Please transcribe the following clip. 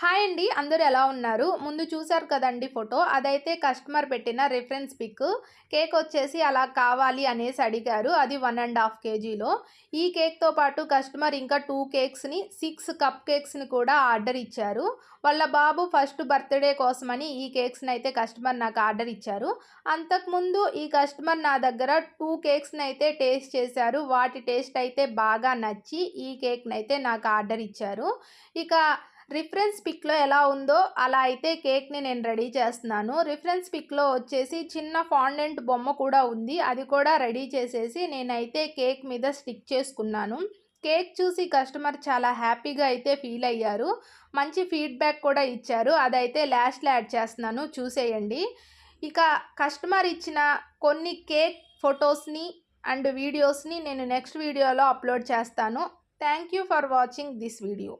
Hi అండి, అందరూ ఎలా ఉన్నారు? ముందు చూసారు కదండి ఫోటో. అదైతే కస్టమర్ పెట్టిన రిఫరెన్స్ పిక్. కేక్ వచ్చేసి అలా కావాలి అనేసి అడిగారు. అది 1.5 కేజీలో. ఈ కేక్తో పాటు కస్టమర్ ఇంకా 2 కేక్స్ని 6 కప్ కేక్స్ని కూడా ఆర్డర్ ఇచ్చారు. వాళ్ళ బాబు ఫస్ట్ బర్త్డే కోసమని ఈ కేక్స్ని అయితే కస్టమర్ నాకు ఆర్డర్ ఇచ్చారు. అంతకుముందు ఈ కస్టమర్ నా దగ్గర 2 కేక్స్ని అయితే టేస్ట్ చేశారు. వాటి టేస్ట్ అయితే బాగా నచ్చి ఈ కేక్ని అయితే నాకు ఆర్డర్ ఇచ్చారు. ఇక రిఫరెన్స్ పిక్లో ఎలా ఉందో అలా అయితే కేక్ని నేను రెడీ చేస్తున్నాను. రిఫరెన్స్ పిక్లో వచ్చేసి చిన్న ఫాండెంట్ బొమ్మ కూడా ఉంది. అది కూడా రెడీ చేసేసి నేనైతే కేక్ మీద స్టిక్ చేసుకున్నాను. కేక్ చూసి కస్టమర్ చాలా హ్యాపీగా అయితే ఫీల్ అయ్యారు. మంచి ఫీడ్బ్యాక్ కూడా ఇచ్చారు. అదైతే లాస్ట్లో యాడ్ చేస్తున్నాను, చూసేయండి. ఇక కస్టమర్ ఇచ్చిన కొన్ని కేక్ ఫొటోస్ని అండ్ వీడియోస్ని నేను నెక్స్ట్ వీడియోలో అప్లోడ్ చేస్తాను. Thank you for watching this video.